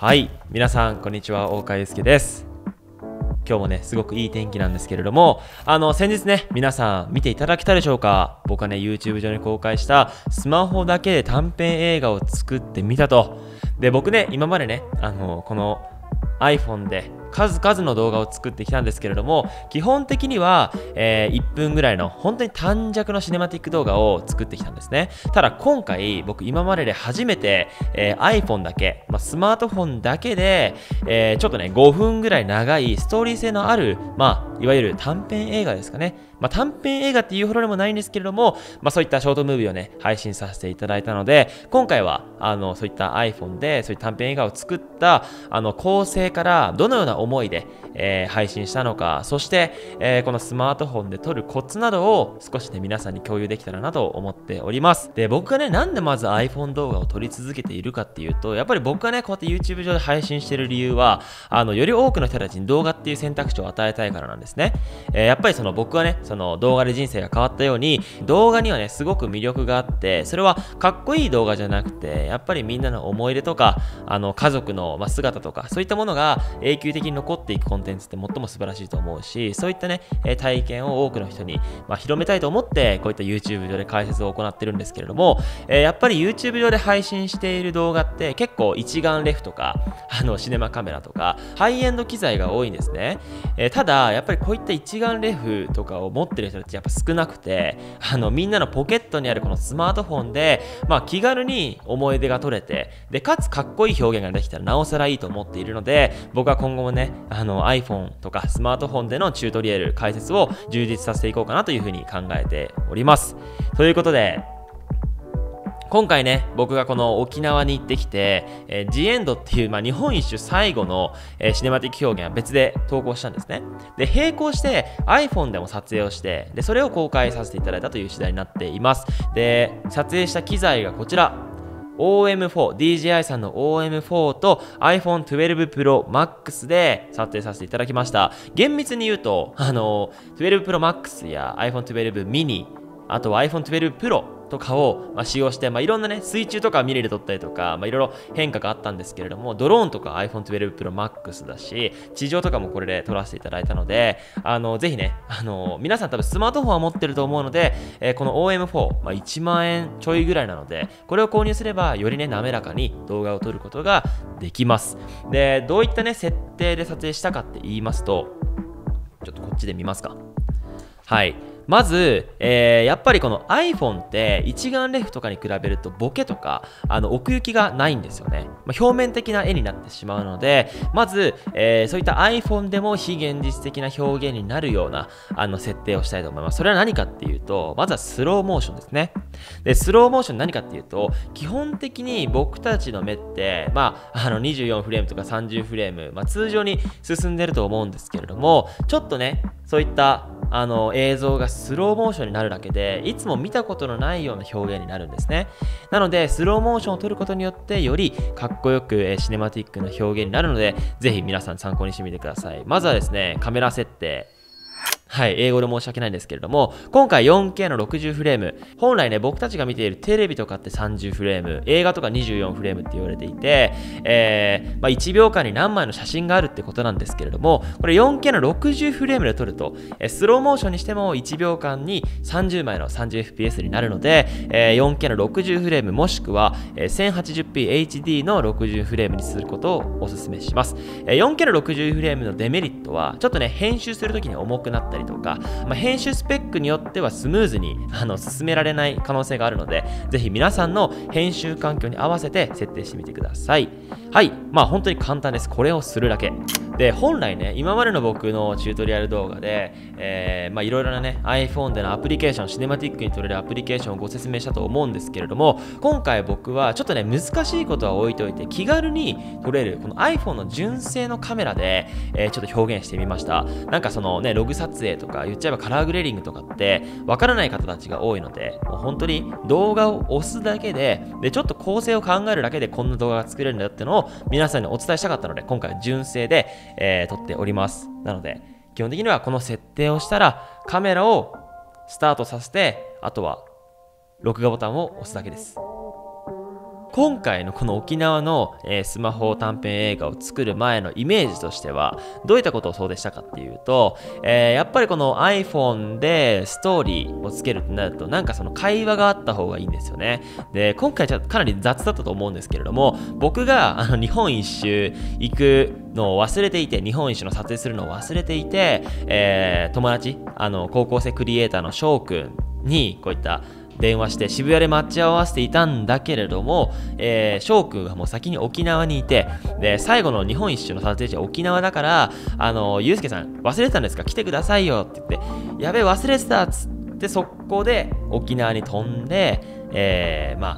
はい、皆さんこんにちは、大川祐介です。今日もね、すごくいい天気なんですけれども、先日ね、皆さん見ていただけたでしょうか。僕はね、YouTube 上に公開したスマホだけで短編映画を作ってみたと。で、僕ね、今までね、この iPhone で数々の動画を作ってきたんですけれども、基本的には、1分ぐらいの本当に短尺のシネマティック動画を作ってきたんですね。ただ今回僕今までで初めて、iPhone だけ、スマートフォンだけで、ちょっとね5分ぐらい長いストーリー性のある、いわゆる短編映画ですかね。短編映画っていうほどでもないんですけれども、そういったショートムービーをね配信させていただいたので、今回はそういった iPhone でそういう短編映画を作った構成からどのような思いで、配信したのか、そして、このスマートフォンで撮るコツなどを少しね皆さんに共有できたらなと思っております。で、僕がねなんでまず iPhone 動画を撮り続けているかっていうと、やっぱり僕がねこうやって YouTube 上で配信している理由はより多くの人たちに動画っていう選択肢を与えたいからなんですね。やっぱり僕はねその動画で人生が変わったように、動画にはねすごく魅力があって、それはかっこいい動画じゃなくて、やっぱりみんなの思い出とか家族の姿とか、そういったものが永久的に残っていくコンテンツって最も素晴らしいと思うし、そういったね体験を多くの人に広めたいと思って、こういった YouTube 上で解説を行ってるんですけれども、やっぱり YouTube 上で配信している動画って結構一眼レフとかシネマカメラとかハイエンド機材が多いんですね。ただやっぱりこういった一眼レフとかを持ってる人たちやっぱ少なくて、みんなのポケットにあるこのスマートフォンで、気軽に思い出が撮れて、でかつかっこいい表現ができたらなおさらいいと思っているので、僕は今後もねiPhone とかスマートフォンでのチュートリアル解説を充実させていこうかなというふうに考えております。ということで、今回ね僕がこの沖縄に行ってきて、ジエンドっていう、日本一周最後の、シネマティック表現は別で投稿したんですね。で、並行して iPhone でも撮影をして、でそれを公開させていただいたという次第になっています。で、撮影した機材がこちら、OM4、DJI さんの OM4 と iPhone 12 Pro Max で撮影させていただきました。厳密に言うと12 Pro Max や iPhone 12 mini、 あとは iPhone 12 Proとかを使用して、いろんなね水中とかミレーで撮ったりとか、いろいろ変化があったんですけれども、ドローンとか iPhone 12 Pro Max だし、地上とかもこれで撮らせていただいたので、ぜひね皆さん多分スマートフォンは持ってると思うので、この OM4、1万円ちょいぐらいなので、これを購入すればよりね滑らかに動画を撮ることができます。で、どういったね設定で撮影したかって言いますと、ちょっとこっちで見ますか。はい、まず、やっぱりこの iPhone って一眼レフとかに比べるとボケとか奥行きがないんですよね。表面的な絵になってしまうので、まず、そういった iPhone でも非現実的な表現になるような設定をしたいと思います。それは何かっていうと、まずはスローモーションですね。で、スローモーション何かっていうと、基本的に僕たちの目って24フレームとか30フレーム、通常に進んでると思うんですけれども、ちょっとねそういった映像がスローモーションになるだけで、いつも見たことのないような表現になるんですね。なのでスローモーションを撮ることによってよりかっこよくシネマティックな表現になるので、ぜひ皆さん参考にしてみてください。まずはですね、カメラ設定。はい、英語で申し訳ないんですけれども、今回 4K の60フレーム、本来ね僕たちが見ているテレビとかって30フレーム、映画とか24フレームって言われていて、1秒間に何枚の写真があるってことなんですけれども、これ 4K の60フレームで撮ると、スローモーションにしても1秒間に30枚の 30fps になるので、4K の60フレームもしくは 1080pHD の60フレームにすることをお勧めします。4K の60フレームのデメリットは、ちょっとね編集するときに重くなったりとか、編集スペックによってはスムーズに進められない可能性があるので、ぜひ皆さんの編集環境に合わせて設定してみてください。はい、本当に簡単です。これをするだけで、本来ね今までの僕のチュートリアル動画で、いろいろなね iPhone でのアプリケーション、シネマティックに撮れるアプリケーションをご説明したと思うんですけれども、今回僕はちょっとね難しいことは置いといて、気軽に撮れるこの iPhone の純正のカメラで、ちょっと表現してみました。なんかそのねログ撮影とか言っちゃえばカラーグレーディングとかってわからない方たちが多いので、もう本当に動画を押すだけで、ちょっと構成を考えるだけでこんな動画が作れるんだよってのを皆さんにお伝えしたかったので、今回は純正で、撮っております。なので基本的にはこの設定をしたらカメラをスタートさせて、あとは録画ボタンを押すだけです。今回のこの沖縄の、スマホ短編映画を作る前のイメージとしてはどういったことを想定したかっていうと、やっぱりこの iPhone でストーリーをつけるってなるとなんかその会話があった方がいいんですよね。で今回かなり雑だったと思うんですけれども、僕が日本一周行くのを忘れていて、日本一周の撮影するのを忘れていて、友達高校生クリエイターの翔くんにこういった電話して渋谷で待ち合わせていたんだけれども、翔くんがもう先に沖縄にいて、で最後の日本一周の撮影地は沖縄だから、ゆうすけさん忘れてたんですか、来てくださいよって言って、やべえ忘れてたっつって速攻で沖縄に飛んで、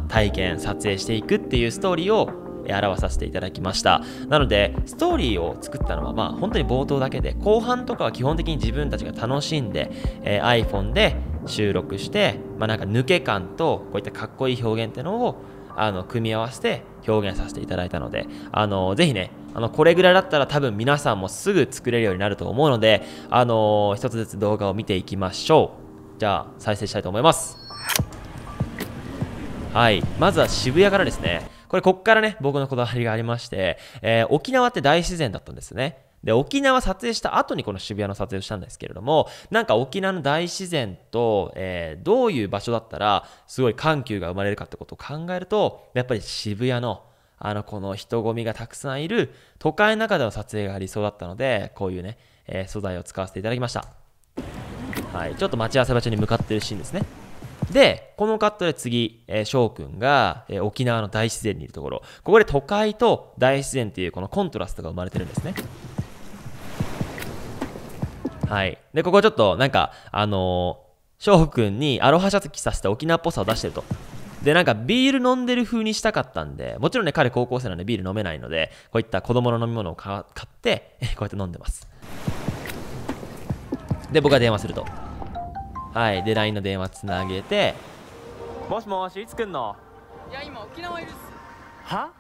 体験撮影していくっていうストーリーを表させていただきました。なのでストーリーを作ったのは本当に冒頭だけで、後半とかは基本的に自分たちが楽しんで、iPhone で収録して、なんか抜け感とこういったかっこいい表現っていうのを組み合わせて表現させていただいたので、ぜひねこれぐらいだったら多分皆さんもすぐ作れるようになると思うので、一つずつ動画を見ていきましょう。じゃあ再生したいと思います。はい、まずは渋谷からですね。こっからね僕のこだわりがありまして、沖縄って大自然だったんですね。で沖縄撮影した後にこの渋谷の撮影をしたんですけれども、なんか沖縄の大自然と、どういう場所だったらすごい緩急が生まれるかってことを考えると、やっぱり渋谷のこの人混みがたくさんいる都会の中での撮影が理想だったので、こういうね、素材を使わせていただきました。はい、ちょっと待ち合わせ場所に向かっているシーンですね。でこのカットで次、翔くんが、沖縄の大自然にいるところ、ここで都会と大自然っていうこのコントラストが生まれてるんですね。はい。で、ここちょっとなんか、翔くんにアロハシャツ着させて沖縄っぽさを出してると。で、なんかビール飲んでる風にしたかったんで、もちろんね、彼高校生なんでビール飲めないので、こういった子供の飲み物を買って、こうやって飲んでます。で、僕が電話すると。はい。で、LINE の電話つなげて、もしもし、いつ来んの？いや、今沖縄いるっす。は？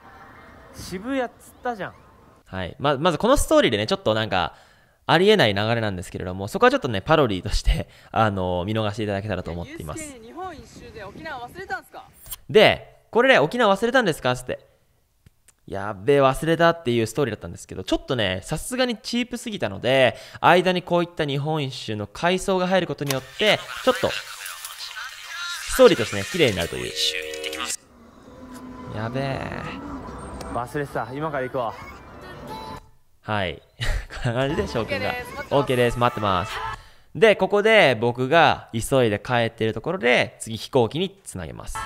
渋谷っつったじゃん。はい。まずこのストーリーでね、ちょっとなんか、ありえない流れなんですけれども、そこはちょっとねパロディとして見逃していただけたらと思っています。日本一周で沖縄忘れたんすか？でこれね、沖縄忘れたんですかっつって、やっべえ忘れたっていうストーリーだったんですけど、ちょっとねさすがにチープすぎたので、間にこういった日本一周の回想が入ることによってちょっとストーリーとしてね綺麗になるという。やべえ忘れてた、今から行くわ。はいこんな感じで翔くんが OK です、待ってます。でここで僕が急いで帰っているところで次飛行機につなげます。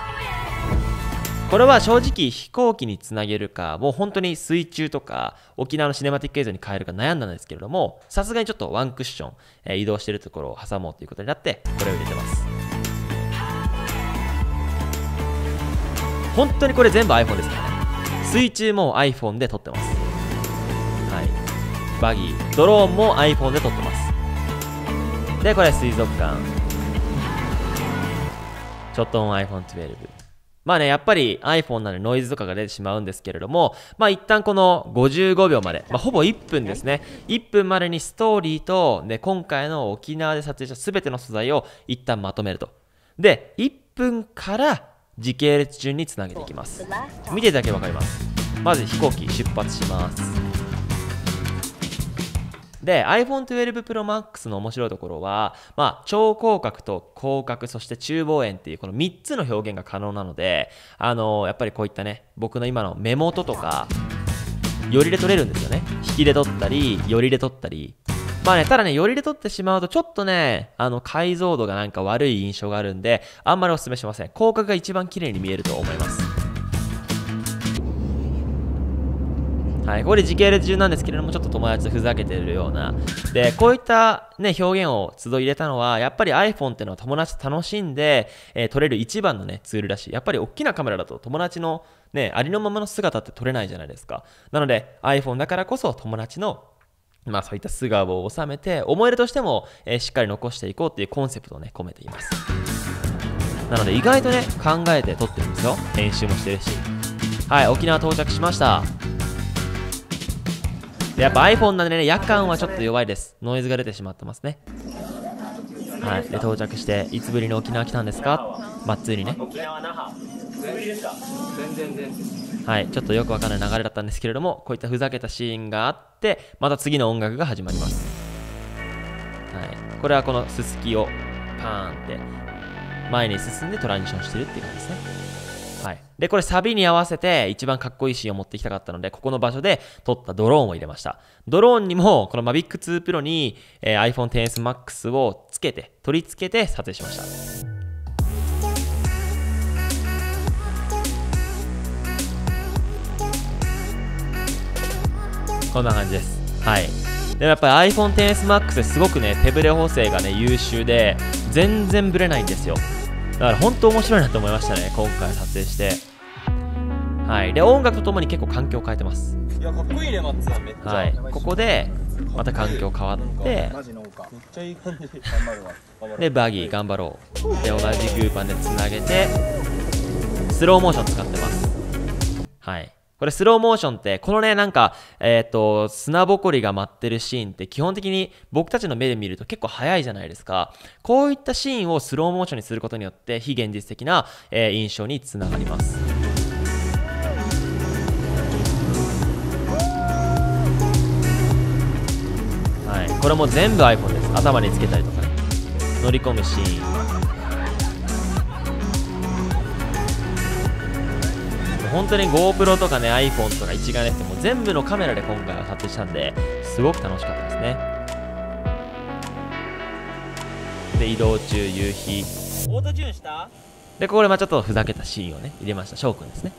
これは正直飛行機につなげるか、もう本当に水中とか沖縄のシネマティック映像に変えるか悩んだんですけれども、さすがにちょっとワンクッション、移動しているところを挟もうということになってこれを入れてます。本当にこれ全部 iPhone ですからね。水中も iPhone で撮ってます。バギー、ドローンも iPhone で撮ってます。でこれ水族館、ちょっとオン iPhone12。やっぱり iPhone なのでノイズとかが出てしまうんですけれども、一旦この55秒まで、ほぼ1分ですね。1分までにストーリーとで今回の沖縄で撮影した全ての素材を一旦まとめると。で1分から時系列順につなげていきます。見ていただければ分かります。まず飛行機出発します。で iPhone12 Pro Max の面白いところは、超広角と広角、そして中望遠っていうこの3つの表現が可能なので、やっぱりこういったね僕の今の目元とか寄りで撮れるんですよね。引きで撮ったり寄りで撮ったり。ただね寄りで撮ってしまうとちょっとね解像度がなんか悪い印象があるんで、あんまりお勧めしません。広角が一番綺麗に見えると思います。はい、これ時系列順なんですけれども、ちょっと友達とふざけてるような。で、こういったね、表現を都度入れたのは、やっぱり iPhone っていうのは友達と楽しんで、撮れる一番のね、ツールだし、やっぱり大きなカメラだと友達のね、ありのままの姿って撮れないじゃないですか。なので、iPhone だからこそ友達のそういった素顔を収めて、思い出としても、しっかり残していこうっていうコンセプトをね、込めています。なので、意外とね、考えて撮ってるんですよ。編集もしてるし。はい、沖縄到着しました。でやっぱ iPhone なんでね、夜間はちょっと弱いです。ノイズが出てしまってますね。はい、で到着していつぶりに沖縄来たんですか、まっつーにね。沖縄那覇ぶりですか？全然はい、ちょっとよくわからない流れだったんですけれども、こういったふざけたシーンがあってまた次の音楽が始まります。はい、これはこのすすきをパーンって前に進んでトランジションしてるっていう感じですね。はい、でこれサビに合わせて一番かっこいいシーンを持ってきたかったので、ここの場所で撮ったドローンを入れました。ドローンにもこの Mavic 2 Pro に、iPhone XS Max をつけて取り付けて撮影しました。こんな感じです。はい。でもやっぱり iPhone XS Max すごくね、手ブレ補正がね、優秀で、全然ブレないんですよ。だから本当面白いなと思いましたね、今回撮影して。はい。で、音楽とともに結構環境を変えてます。いやかっこいいねマッツさんめっちゃ。はい。ここで、また環境変わって、めっちゃいい感じ。頑張るわ。で、バギー頑張ろう。で、同じグーパンでつなげて、スローモーション使ってます。はい。これスローモーションってこのねなんか砂ぼこりが舞ってるシーンって基本的に僕たちの目で見ると結構早いじゃないですか。こういったシーンをスローモーションにすることによって非現実的な、印象につながります。はい、これも全部 iPhone です。頭につけたりとかね、乗り込むシーン、本当に GoPro とかね iPhone とか一眼レフってもう全部のカメラで今回は撮影したんですごく楽しかったですね。で移動中夕日オートチューンした？でこれちょっとふざけたシーンをね入れました。翔くんですね。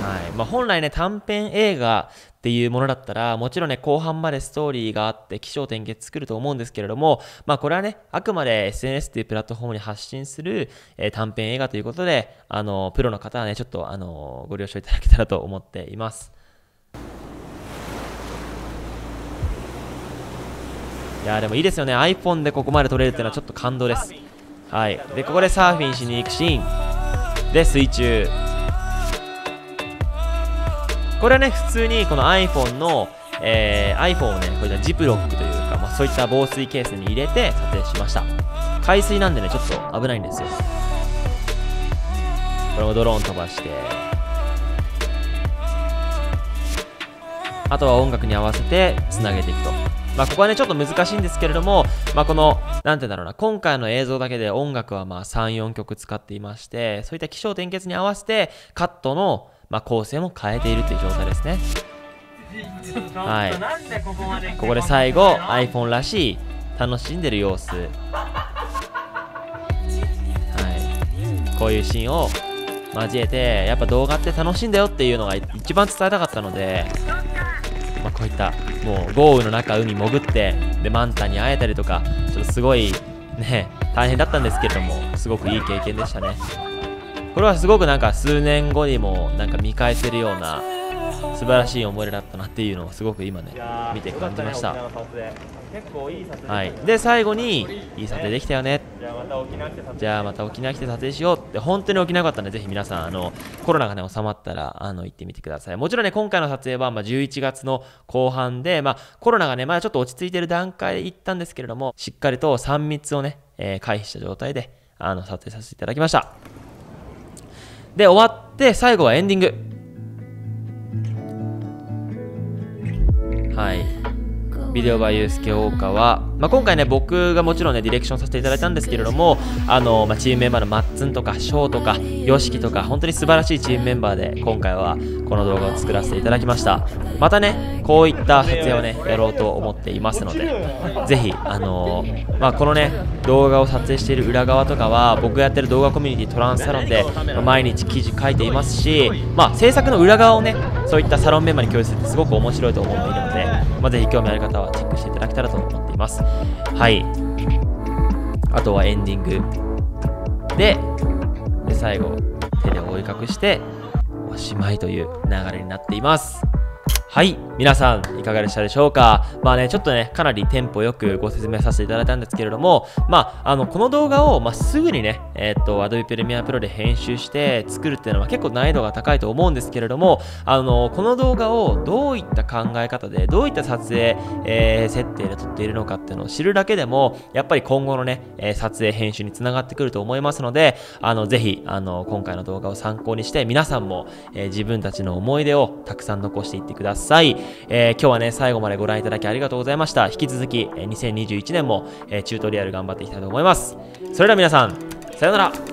はい、本来ね短編映画っていうものだったらもちろんね後半までストーリーがあって起承転結作ると思うんですけれども、これはねあくまで SNS っていうプラットフォームに発信する、短編映画ということでプロの方はねちょっとご了承いただけたらと思っています。いやーでもいいですよね。 iPhone でここまで撮れるっていうのはちょっと感動です。はい、でここでサーフィンしに行くシーンで水中、これはね普通にこの iPhone の、iPhone をねこういったジップロックというか、そういった防水ケースに入れて撮影しました。海水なんでねちょっと危ないんですよ。これもドローン飛ばして、あとは音楽に合わせてつなげていくと。ここはねちょっと難しいんですけれども、このなんて言うんだろうな、今回の映像だけで音楽は3、4曲使っていまして、そういった起承転結に合わせてカットの構成も変えているという状態ですね。はい、ここで最後 iPhone らしい楽しんでる様子、はい、こういうシーンを交えてやっぱ動画って楽しいんだよっていうのが一番伝えたかったので、こういったもう豪雨の中海潜ってでマンタに会えたりとか、ちょっとすごいね大変だったんですけれどもすごくいい経験でしたね。これはすごくなんか数年後にもなんか見返せるような素晴らしい思い出だったなっていうのをすごく今ね見て感じました。はい、で最後にいい撮影できたよね、じゃあまた沖縄来て撮影しようって、本当に沖縄よかったんでぜひ皆さんコロナがね収まったら行ってみてください。もちろんね今回の撮影は11月の後半で、コロナがねまだちょっと落ち着いている段階で行ったんですけれども、しっかりと3密をね、回避した状態で撮影させていただきました。で終わって最後はエンディング。はい、ビデオバイユースケ大川、今回ね僕がもちろんねディレクションさせていただいたんですけれども、チームメンバーのマッツンとかショーとかヨシキとか本当に素晴らしいチームメンバーで今回はこの動画を作らせていただきました。またねこういった撮影をねやろうと思っていますので、ぜひこのね動画を撮影している裏側とかは僕がやってる動画コミュニティトランスサロンで毎日記事書いていますし、制作の裏側をねそういったサロンメンバーに共有するってすごく面白いと思っているので、ぜひ興味ある方はチェックしていただけたらと思っています。はい、あとはエンディングで最後手で覆い隠しておしまいという流れになっています。はい、皆さんいかがでしたでしょうか。まあね、ちょっとね、かなりテンポよくご説明させていただいたんですけれども、この動画を、すぐにね、Adobe Premiere Pro で編集して作るっていうのは結構難易度が高いと思うんですけれども、この動画をどういった考え方で、どういった撮影、設定で撮っているのかっていうのを知るだけでも、やっぱり今後のね、撮影編集につながってくると思いますので、ぜひ、今回の動画を参考にして、皆さんも、自分たちの思い出をたくさん残していってください。今日はね、最後までご覧いただきありがとうございました。引き続き、2021年も、チュートリアル頑張っていきたいと思います。それでは皆さん、さようなら。